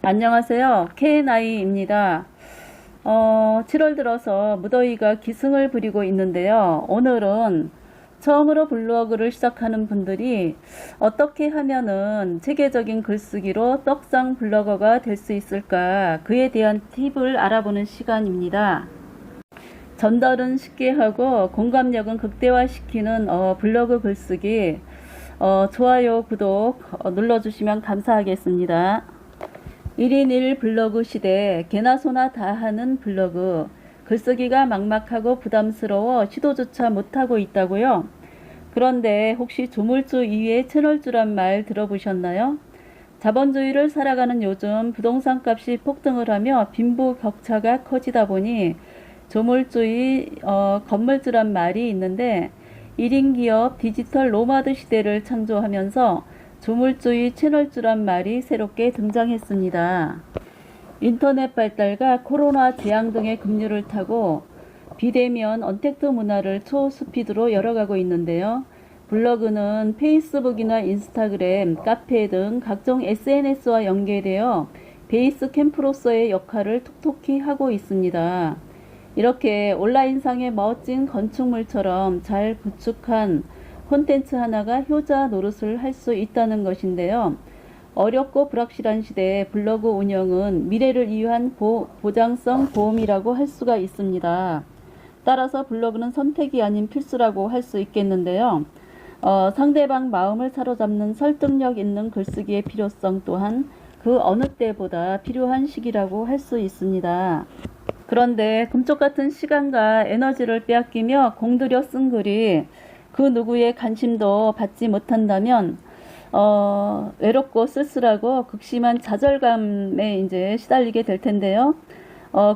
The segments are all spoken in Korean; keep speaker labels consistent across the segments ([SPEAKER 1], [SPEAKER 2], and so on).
[SPEAKER 1] 안녕하세요. KNI입니다. 7월 들어서 무더위가 기승을 부리고 있는데요. 오늘은 처음으로 블로그를 시작하는 분들이 어떻게 하면은 체계적인 글쓰기로 떡상 블로거가 될 수 있을까, 그에 대한 팁을 알아보는 시간입니다. 전달은 쉽게 하고 공감력은 극대화시키는 블로그 글쓰기, 좋아요, 구독 눌러주시면 감사하겠습니다. 1인 1 블로그 시대, 개나 소나 다 하는 블로그. 글쓰기가 막막하고 부담스러워 시도조차 못하고 있다고요? 그런데 혹시 조물주 이외의 채널주란 말 들어보셨나요? 자본주의를 살아가는 요즘 부동산 값이 폭등을 하며 빈부격차가 커지다 보니 조물주의, 건물주란 말이 있는데 1인 기업 디지털 노마드 시대를 창조하면서 조물주의 채널주란 말이 새롭게 등장했습니다. 인터넷 발달과 코로나 재앙 등의 급류를 타고 비대면 언택트 문화를 초스피드로 열어가고 있는데요. 블로그는 페이스북이나 인스타그램, 카페 등 각종 SNS와 연계되어 베이스 캠프로서의 역할을 톡톡히 하고 있습니다. 이렇게 온라인상의 멋진 건축물처럼 잘 구축한 콘텐츠 하나가 효자 노릇을 할 수 있다는 것인데요. 어렵고 불확실한 시대에 블로그 운영은 미래를 위한 보장성 보험이라고 할 수가 있습니다. 따라서 블로그는 선택이 아닌 필수라고 할 수 있겠는데요. 상대방 마음을 사로잡는 설득력 있는 글쓰기의 필요성 또한 그 어느 때보다 필요한 시기라고 할 수 있습니다. 그런데 금쪽 같은 시간과 에너지를 빼앗기며 공들여 쓴 글이 그 누구의 관심도 받지 못한다면 외롭고 쓸쓸하고 극심한 좌절감에 이제 시달리게 될 텐데요.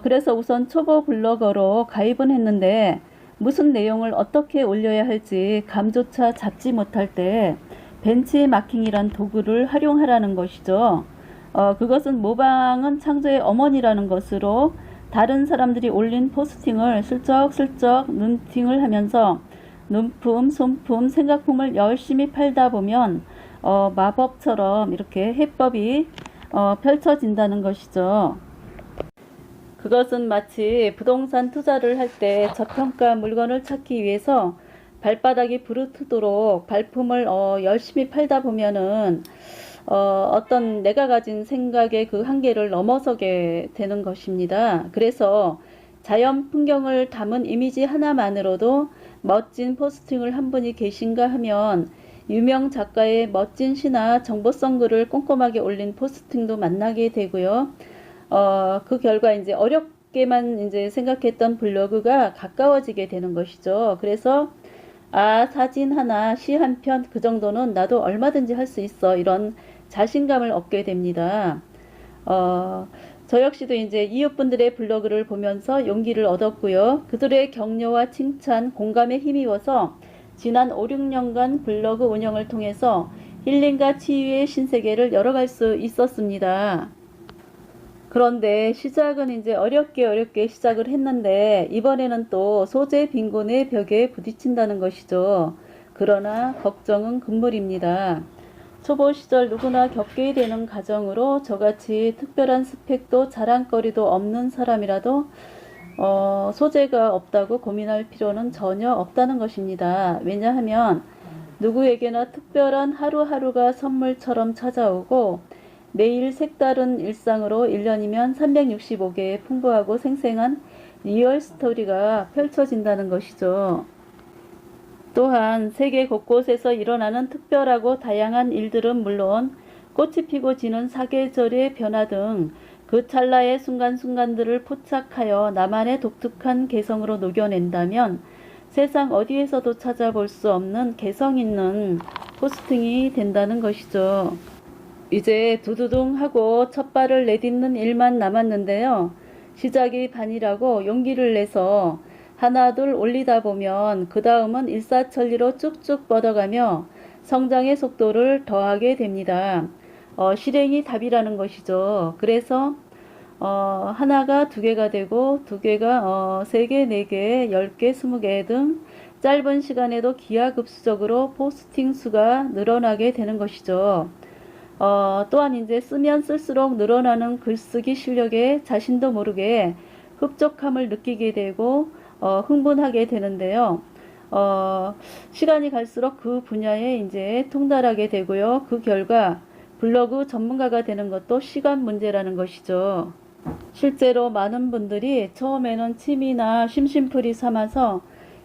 [SPEAKER 1] 그래서 우선 초보 블로거로 가입은 했는데 무슨 내용을 어떻게 올려야 할지 감조차 잡지 못할 때 벤치마킹이란 도구를 활용하라는 것이죠. 그것은 모방은 창조의 어머니라는 것으로 다른 사람들이 올린 포스팅을 슬쩍슬쩍 눈팅을 하면서 눈품, 손품, 생각품을 열심히 팔다 보면 마법처럼 이렇게 해법이 펼쳐진다는 것이죠. 그것은 마치 부동산 투자를 할 때 저평가 물건을 찾기 위해서 발바닥이 부르트도록 발품을 열심히 팔다 보면은 어떤 내가 가진 생각의 그 한계를 넘어서게 되는 것입니다. 그래서 자연 풍경을 담은 이미지 하나만으로도 멋진 포스팅을 한 분이 계신가 하면 유명 작가의 멋진 시나 정보성 글을 꼼꼼하게 올린 포스팅도 만나게 되고요. 그 결과 이제 어렵게만 이제 생각했던 블로그가 가까워지게 되는 것이죠. 그래서 사진 하나, 시 한 편 그 정도는 나도 얼마든지 할 수 있어, 이런 자신감을 얻게 됩니다. 저 역시도 이제 이웃분들의 블로그를 보면서 용기를 얻었고요. 그들의 격려와 칭찬, 공감에 힘입어서 지난 5, 6년간 블로그 운영을 통해서 힐링과 치유의 신세계를 열어갈 수 있었습니다. 그런데 시작은 이제 어렵게 시작을 했는데 이번에는 또 소재 빈곤의 벽에 부딪힌다는 것이죠. 그러나 걱정은 금물입니다. 초보 시절 누구나 겪게 되는 과정으로 저같이 특별한 스펙도 자랑거리도 없는 사람이라도 소재가 없다고 고민할 필요는 전혀 없다는 것입니다. 왜냐하면 누구에게나 특별한 하루하루가 선물처럼 찾아오고 매일 색다른 일상으로 1년이면 365개의 풍부하고 생생한 리얼 스토리가 펼쳐진다는 것이죠. 또한 세계 곳곳에서 일어나는 특별하고 다양한 일들은 물론 꽃이 피고 지는 사계절의 변화 등 그 찰나의 순간순간들을 포착하여 나만의 독특한 개성으로 녹여낸다면 세상 어디에서도 찾아볼 수 없는 개성 있는 포스팅이 된다는 것이죠. 이제 두두둥 하고 첫 발을 내딛는 일만 남았는데요. 시작이 반이라고 용기를 내서 하나 둘 올리다 보면 그 다음은 일사천리로 쭉쭉 뻗어가며 성장의 속도를 더하게 됩니다. 실행이 답이라는 것이죠. 그래서 하나가 두 개가 되고 두 개가 세 개, 네 개, 10개, 20개 등 짧은 시간에도 기하급수적으로 포스팅 수가 늘어나게 되는 것이죠. 또한 이제 쓰면 쓸수록 늘어나는 글쓰기 실력에 자신도 모르게 흡족함을 느끼게 되고 흥분하게 되는데요. 시간이 갈수록 그 분야에 이제 통달하게 되고요. 그 결과 블로그 전문가가 되는 것도 시간 문제라는 것이죠. 실제로 많은 분들이 처음에는 취미나 심심풀이 삼아서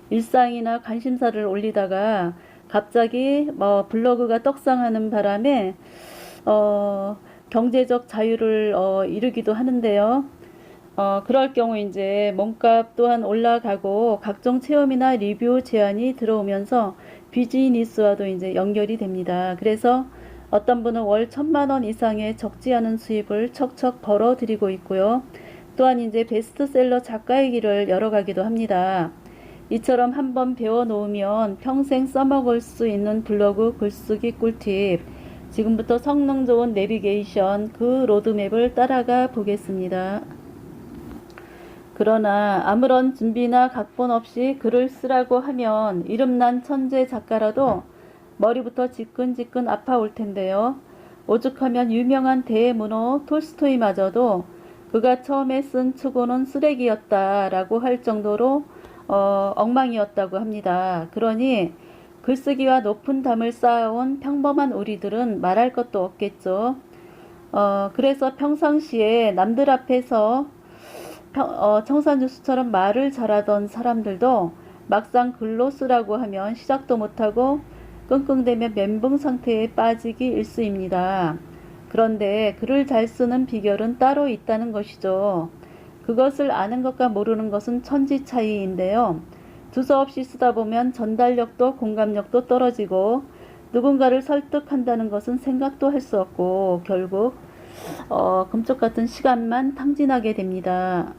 [SPEAKER 1] 일상이나 관심사를 올리다가 갑자기 블로그가 떡상하는 바람에 경제적 자유를 이루기도 하는데요. 그럴 경우 이제 몸값 또한 올라가고 각종 체험이나 리뷰 제안이 들어오면서 비즈니스와도 이제 연결이 됩니다. 그래서 어떤 분은 월 1,000만 원 이상의 적지 않은 수입을 척척 벌어들이고 있고요. 또한 이제 베스트셀러 작가의 길을 열어가기도 합니다. 이처럼 한번 배워놓으면 평생 써먹을 수 있는 블로그 글쓰기 꿀팁. 지금부터 성능 좋은 내비게이션 그 로드맵을 따라가 보겠습니다. 그러나 아무런 준비나 각본 없이 글을 쓰라고 하면 이름난 천재 작가라도 머리부터 지끈지끈 아파올 텐데요. 오죽하면 유명한 대문호 톨스토이마저도 그가 처음에 쓴 추고는 쓰레기였다라고 할 정도로 엉망이었다고 합니다. 그러니 글쓰기와 높은 담을 쌓아온 평범한 우리들은 말할 것도 없겠죠. 그래서 평상시에 남들 앞에서 청산유수처럼 말을 잘하던 사람들도 막상 글로 쓰라고 하면 시작도 못하고 끙끙대며 멘붕 상태에 빠지기 일쑤입니다. 그런데 글을 잘 쓰는 비결은 따로 있다는 것이죠. 그것을 아는 것과 모르는 것은 천지 차이인데요. 두서없이 쓰다 보면 전달력도 공감력도 떨어지고 누군가를 설득한다는 것은 생각도 할 수 없고 결국 금쪽 같은 시간만 탕진하게 됩니다.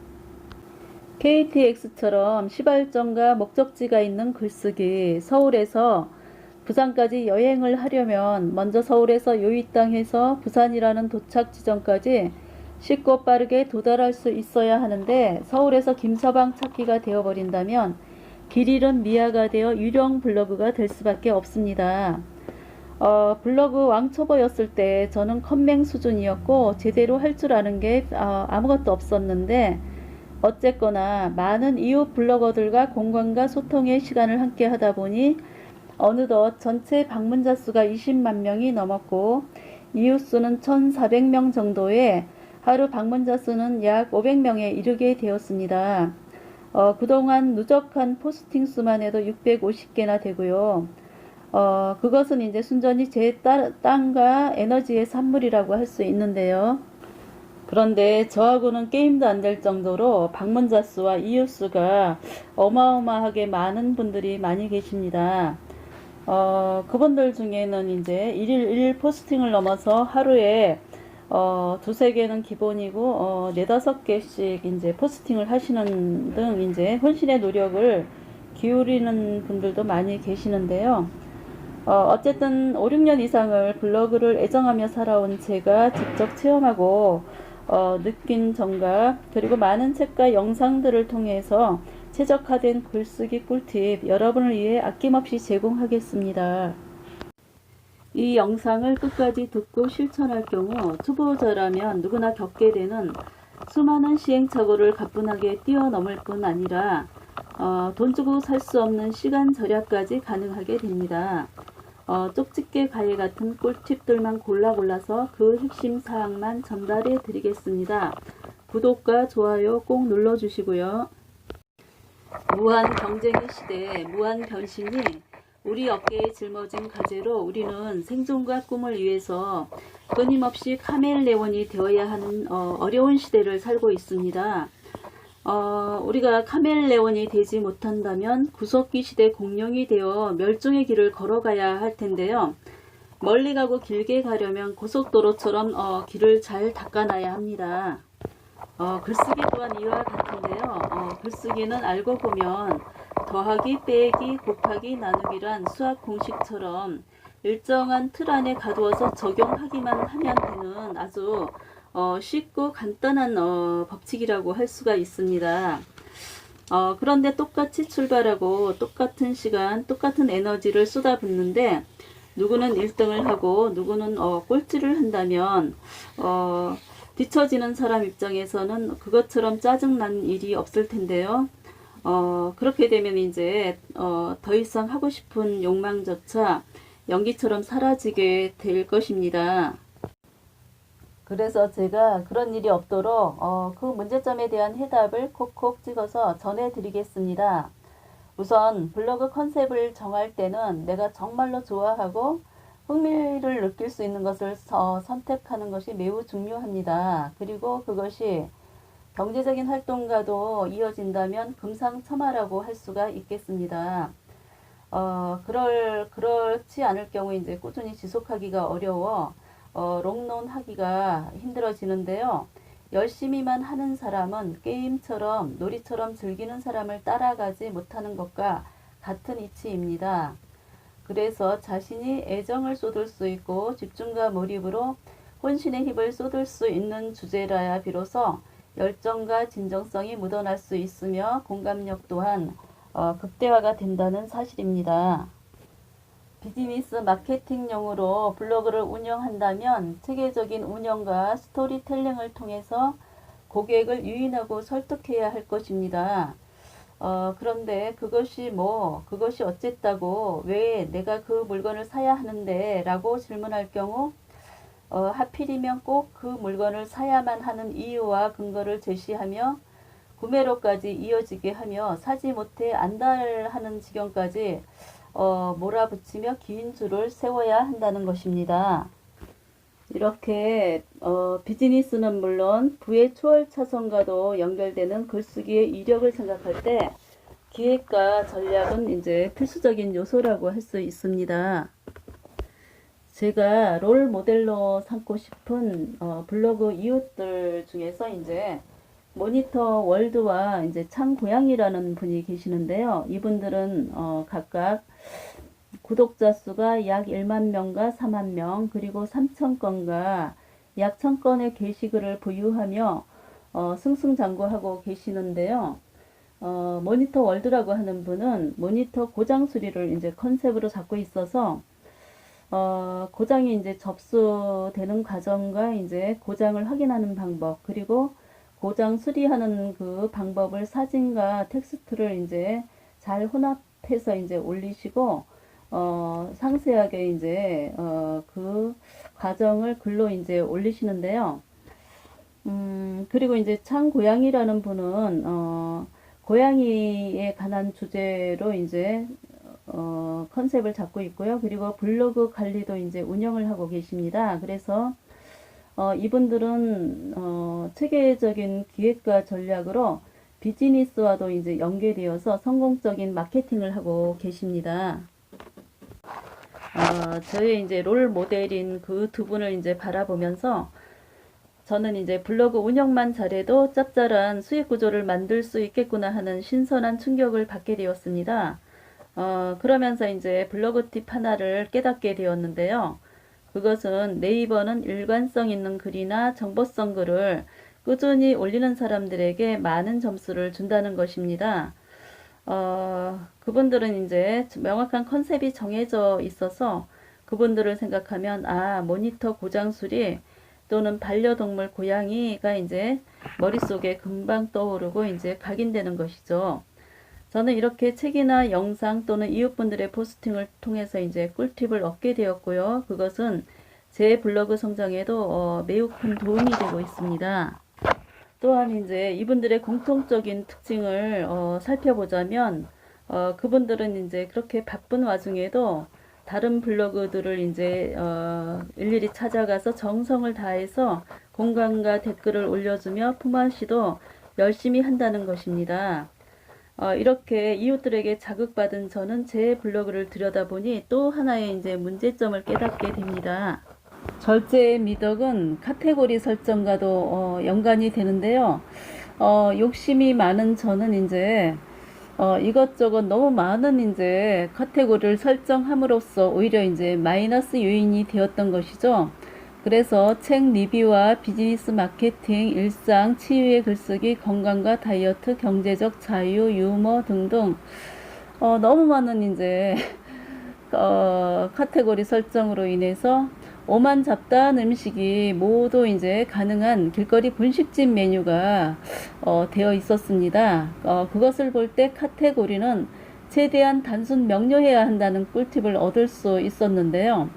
[SPEAKER 1] KTX처럼 시발점과 목적지가 있는 글쓰기. 서울에서 부산까지 여행을 하려면 먼저 서울에서 요이땅에서 부산이라는 도착 지점까지 쉽고 빠르게 도달할 수 있어야 하는데 서울에서 김서방 찾기가 되어버린다면 길 잃은 미아가 되어 유령 블로그가 될 수밖에 없습니다. 블로그 왕초보였을 때 저는 컴맹 수준이었고 제대로 할 줄 아는 게 아무것도 없었는데 어쨌거나 많은 이웃 블로거들과 공감과 소통의 시간을 함께 하다 보니 어느덧 전체 방문자 수가 20만 명이 넘었고 이웃 수는 1,400명 정도에 하루 방문자 수는 약 500명에 이르게 되었습니다. 그동안 누적한 포스팅 수만 해도 650개나 되고요. 그것은 이제 순전히 제 땀과 에너지의 산물이라고 할 수 있는데요. 그런데 저하고는 게임도 안 될 정도로 방문자 수와 이웃 수가 어마어마하게 많은 분들이 많이 계십니다. 그분들 중에는 이제 일일 포스팅을 넘어서 하루에 두세 개는 기본이고 네다섯 개씩 이제 포스팅을 하시는 등 이제 혼신의 노력을 기울이는 분들도 많이 계시는데요. 어쨌든 5, 6년 이상을 블로그를 애정하며 살아온 제가 직접 체험하고 느낀 점과 그리고 많은 책과 영상들을 통해서 최적화된 글쓰기 꿀팁 여러분을 위해 아낌없이 제공하겠습니다. 이 영상을 끝까지 듣고 실천할 경우 초보자라면 누구나 겪게 되는 수많은 시행착오를 가뿐하게 뛰어넘을 뿐 아니라 돈 주고 살 수 없는 시간 절약까지 가능하게 됩니다. 쪽집게 가위 같은 꿀팁들만 골라서 그 핵심 사항만 전달해 드리겠습니다. 구독과 좋아요 꼭 눌러주시고요. 무한 경쟁의 시대, 무한 변신이 우리 어깨에 짊어진 과제로 우리는 생존과 꿈을 위해서 끊임없이 카멜레온이 되어야 하는 어려운 시대를 살고 있습니다. 우리가 카멜레온이 되지 못한다면 구석기 시대 공룡이 되어 멸종의 길을 걸어가야 할 텐데요. 멀리 가고 길게 가려면 고속도로처럼 길을 잘 닦아놔야 합니다. 글쓰기 또한 이와 같은데요. 글쓰기는 알고 보면 더하기, 빼기, 곱하기, 나누기란 수학 공식처럼 일정한 틀 안에 가두어서 적용하기만 하면 되는 아주 쉽고 간단한 법칙이라고 할 수가 있습니다. 그런데 똑같이 출발하고 똑같은 시간, 똑같은 에너지를 쏟아붓는데 누구는 1등을 하고 누구는 꼴찌를 한다면 뒤처지는 사람 입장에서는 그것처럼 짜증난 일이 없을 텐데요. 그렇게 되면 이제 더 이상 하고 싶은 욕망조차 연기처럼 사라지게 될 것입니다. 그래서 제가 그런 일이 없도록 그 문제점에 대한 해답을 콕콕 찍어서 전해드리겠습니다. 우선 블로그 컨셉을 정할 때는 내가 정말로 좋아하고 흥미를 느낄 수 있는 것을 선택하는 것이 매우 중요합니다. 그리고 그것이 경제적인 활동과도 이어진다면 금상첨화라고 할 수가 있겠습니다. 그렇지 않을 경우 이제 꾸준히 지속하기가 어려워 롱런 하기가 힘들어지는데요. 열심히만 하는 사람은 게임처럼 놀이처럼 즐기는 사람을 따라가지 못하는 것과 같은 이치입니다. 그래서 자신이 애정을 쏟을 수 있고 집중과 몰입으로 혼신의 힘을 쏟을 수 있는 주제라야 비로소 열정과 진정성이 묻어날 수 있으며 공감력 또한 극대화가 된다는 사실입니다. 비즈니스 마케팅용으로 블로그를 운영한다면 체계적인 운영과 스토리텔링을 통해서 고객을 유인하고 설득해야 할 것입니다. 그런데 그것이 어쨌다고 왜 내가 그 물건을 사야 하는데 라고 질문할 경우 하필이면 꼭 그 물건을 사야만 하는 이유와 근거를 제시하며 구매로까지 이어지게 하며 사지 못해 안달하는 지경까지 몰아붙이며 긴 줄을 세워야 한다는 것입니다. 이렇게 비즈니스는 물론 부의 초월 차선과도 연결되는 글쓰기의 이력을 생각할 때 기획과 전략은 이제 필수적인 요소라고 할 수 있습니다. 제가 롤 모델로 삼고 싶은 블로그 이웃들 중에서 이제 모니터 월드와 이제 창고양이라는 분이 계시는데요. 이분들은 각각 구독자 수가 약 1만 명과 4만 명, 그리고 3,000건과 약 1,000건의 게시글을 보유하며 승승장구하고 계시는데요. 모니터 월드라고 하는 분은 모니터 고장 수리를 이제 컨셉으로 잡고 있어서 고장이 이제 접수되는 과정과 이제 고장을 확인하는 방법, 그리고 고장 수리하는 그 방법을 사진과 텍스트를 이제 잘 혼합해서 이제 올리시고 상세하게 이제 그 과정을 글로 이제 올리시는데요. 그리고 이제 창고양이라는 분은 고양이에 관한 주제로 이제 컨셉을 잡고 있고요. 그리고 블로그 관리도 이제 운영을 하고 계십니다. 그래서 이분들은 체계적인 기획과 전략으로 비즈니스와도 이제 연계되어서 성공적인 마케팅을 하고 계십니다. 저의 이제 롤 모델인 그 두 분을 이제 바라보면서 저는 이제 블로그 운영만 잘해도 짭짤한 수익 구조를 만들 수 있겠구나 하는 신선한 충격을 받게 되었습니다. 그러면서 이제 블로그 팁 하나를 깨닫게 되었는데요. 그것은 네이버는 일관성 있는 글이나 정보성 글을 꾸준히 올리는 사람들에게 많은 점수를 준다는 것입니다. 그분들은 이제 명확한 컨셉이 정해져 있어서 그분들을 생각하면 모니터 고장 수리 또는 반려동물 고양이가 이제 머릿속에 금방 떠오르고 이제 각인되는 것이죠. 저는 이렇게 책이나 영상 또는 이웃분들의 포스팅을 통해서 이제 꿀팁을 얻게 되었고요. 그것은 제 블로그 성장에도 매우 큰 도움이 되고 있습니다. 또한 이제 이분들의 공통적인 특징을 살펴보자면 그분들은 이제 그렇게 바쁜 와중에도 다른 블로그들을 이제 일일이 찾아가서 정성을 다해서 공감과 댓글을 올려주며 품앗이도 열심히 한다는 것입니다. 이렇게 이웃들에게 자극받은 저는 제 블로그를 들여다보니 또 하나의 이제 문제점을 깨닫게 됩니다. 절제의 미덕은 카테고리 설정과도 연관이 되는데요. 욕심이 많은 저는 이제 이것저것 너무 많은 이제 카테고리를 설정함으로써 오히려 이제 마이너스 요인이 되었던 것이죠. 그래서 책 리뷰와 비즈니스 마케팅, 일상, 치유의 글쓰기, 건강과 다이어트, 경제적 자유, 유머 등등 너무 많은 이제 카테고리 설정으로 인해서 오만 잡다한 음식이 모두 이제 가능한 길거리 분식집 메뉴가 되어 있었습니다. 그것을 볼 때 카테고리는 최대한 단순 명료해야 한다는 꿀팁을 얻을 수 있었는데요.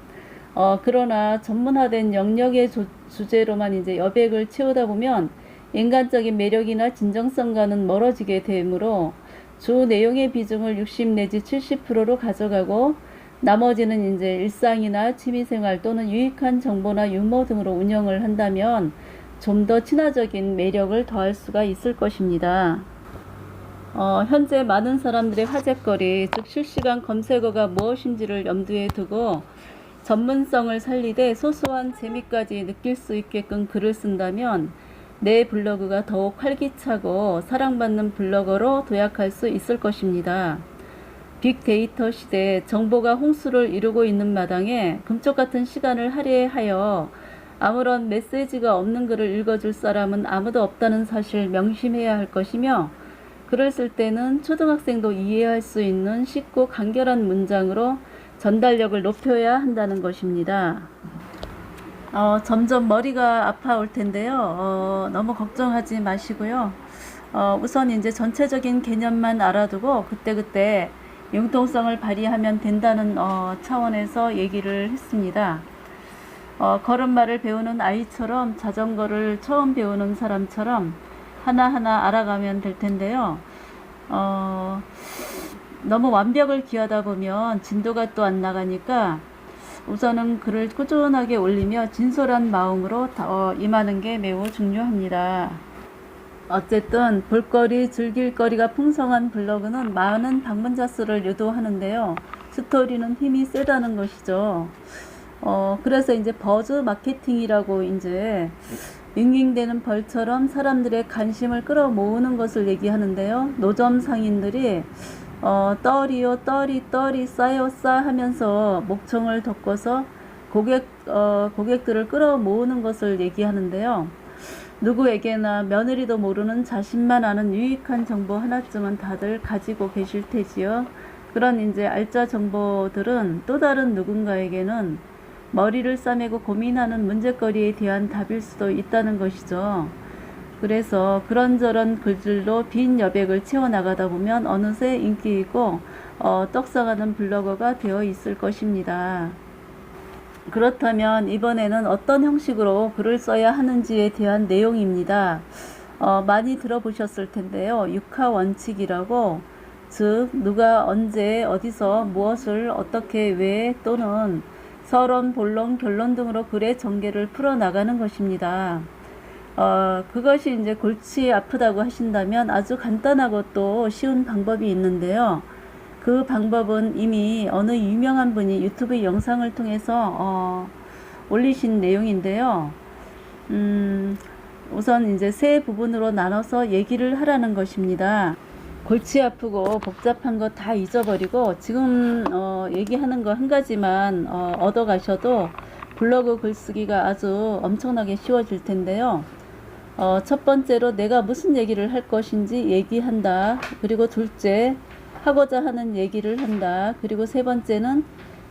[SPEAKER 1] 그러나 전문화된 영역의 주제로만 이제 여백을 채우다 보면 인간적인 매력이나 진정성과는 멀어지게 되므로 주 내용의 비중을 60 내지 70%로 가져가고 나머지는 이제 일상이나 취미생활 또는 유익한 정보나 유머 등으로 운영을 한다면 좀 더 친화적인 매력을 더할 수가 있을 것입니다. 현재 많은 사람들의 화제거리, 즉 실시간 검색어가 무엇인지를 염두에 두고 전문성을 살리되 소소한 재미까지 느낄 수 있게끔 글을 쓴다면 내 블로그가 더욱 활기차고 사랑받는 블로거로 도약할 수 있을 것입니다. 빅데이터 시대 정보가 홍수를 이루고 있는 마당에 금쪽 같은 시간을 할애하여 아무런 메시지가 없는 글을 읽어줄 사람은 아무도 없다는 사실 명심해야 할 것이며 글을 쓸 때는 초등학생도 이해할 수 있는 쉽고 간결한 문장으로 전달력을 높여야 한다는 것입니다. 점점 머리가 아파올 텐데요. 너무 걱정하지 마시고요. 우선 이제 전체적인 개념만 알아두고 그때그때 융통성을 발휘하면 된다는 차원에서 얘기를 했습니다. 걸음마를 배우는 아이처럼 자전거를 처음 배우는 사람처럼 하나하나 알아가면 될 텐데요. 너무 완벽을 기하다 보면 진도가 또 안 나가니까 우선은 글을 꾸준하게 올리며 진솔한 마음으로 임하는 게 매우 중요합니다. 어쨌든 볼거리, 즐길거리가 풍성한 블로그는 많은 방문자 수를 유도하는데요. 스토리는 힘이 세다는 것이죠. 그래서 이제 버즈 마케팅이라고 이제 윙윙대는 벌처럼 사람들의 관심을 끌어모으는 것을 얘기하는데요. 노점 상인들이 떨이요 떨이 싸요 싸 하면서 목청을 덮고서 고객들을 끌어모으는 것을 얘기하는데요. 누구에게나 며느리도 모르는 자신만 아는 유익한 정보 하나쯤은 다들 가지고 계실 테지요. 그런 이제 알짜 정보들은 또 다른 누군가에게는 머리를 싸매고 고민하는 문제거리에 대한 답일 수도 있다는 것이죠. 그래서 그런저런 글들로 빈 여백을 채워나가다 보면 어느새 인기있고 떡상하는 블로거가 되어 있을 것입니다. 그렇다면 이번에는 어떤 형식으로 글을 써야 하는지에 대한 내용입니다. 많이 들어보셨을 텐데요. 육하 원칙이라고, 즉 누가 언제 어디서 무엇을 어떻게 왜 또는 서론, 본론, 결론 등으로 글의 전개를 풀어나가는 것입니다. 그것이 이제 골치 아프다고 하신다면 아주 간단하고 또 쉬운 방법이 있는데요. 그 방법은 이미 어느 유명한 분이 유튜브 영상을 통해서 올리신 내용인데요. 우선 이제 세 부분으로 나눠서 얘기를 하라는 것입니다. 골치 아프고 복잡한 거 다 잊어버리고 지금 얘기하는 거 한 가지만 얻어가셔도 블로그 글쓰기가 아주 엄청나게 쉬워질 텐데요. 첫 번째로 내가 무슨 얘기를 할 것인지 얘기한다. 그리고 둘째, 하고자 하는 얘기를 한다. 그리고 세 번째는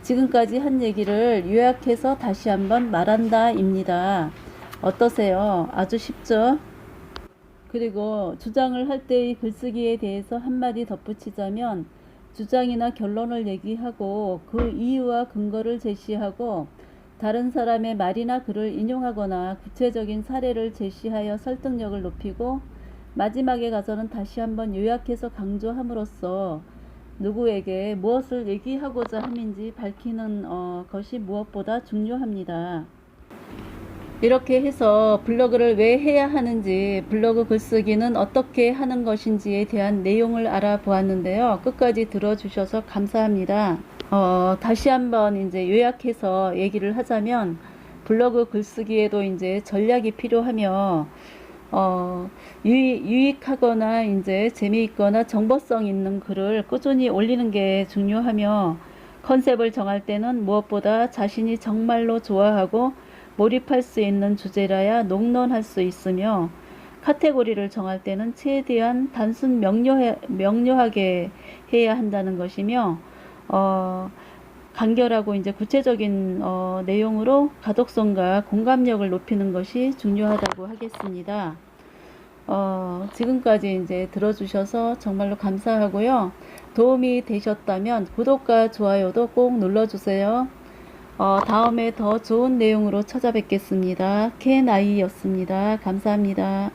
[SPEAKER 1] 지금까지 한 얘기를 요약해서 다시 한번 말한다 입니다. 어떠세요? 아주 쉽죠? 그리고 주장을 할 때의 글쓰기에 대해서 한마디 덧붙이자면 주장이나 결론을 얘기하고 그 이유와 근거를 제시하고 다른 사람의 말이나 글을 인용하거나 구체적인 사례를 제시하여 설득력을 높이고 마지막에 가서는 다시 한번 요약해서 강조함으로써 누구에게 무엇을 얘기하고자 함인지 밝히는 것이 무엇보다 중요합니다. 이렇게 해서 블로그를 왜 해야 하는지, 블로그 글쓰기는 어떻게 하는 것인지에 대한 내용을 알아보았는데요. 끝까지 들어주셔서 감사합니다. 다시 한번 이제 요약해서 얘기를 하자면 블로그 글쓰기에도 이제 전략이 필요하며 유익하거나 이제 재미있거나 정보성 있는 글을 꾸준히 올리는 게 중요하며 컨셉을 정할 때는 무엇보다 자신이 정말로 좋아하고 몰입할 수 있는 주제라야 농론할 수 있으며 카테고리를 정할 때는 최대한 단순 명료하게 해야 한다는 것이며 간결하고 이제 구체적인 내용으로 가독성과 공감력을 높이는 것이 중요하다고 하겠습니다. 지금까지 이제 들어주셔서 정말로 감사하고요. 도움이 되셨다면 구독과 좋아요도 꼭 눌러주세요. 다음에 더 좋은 내용으로 찾아뵙겠습니다. 켄아이였습니다. 감사합니다.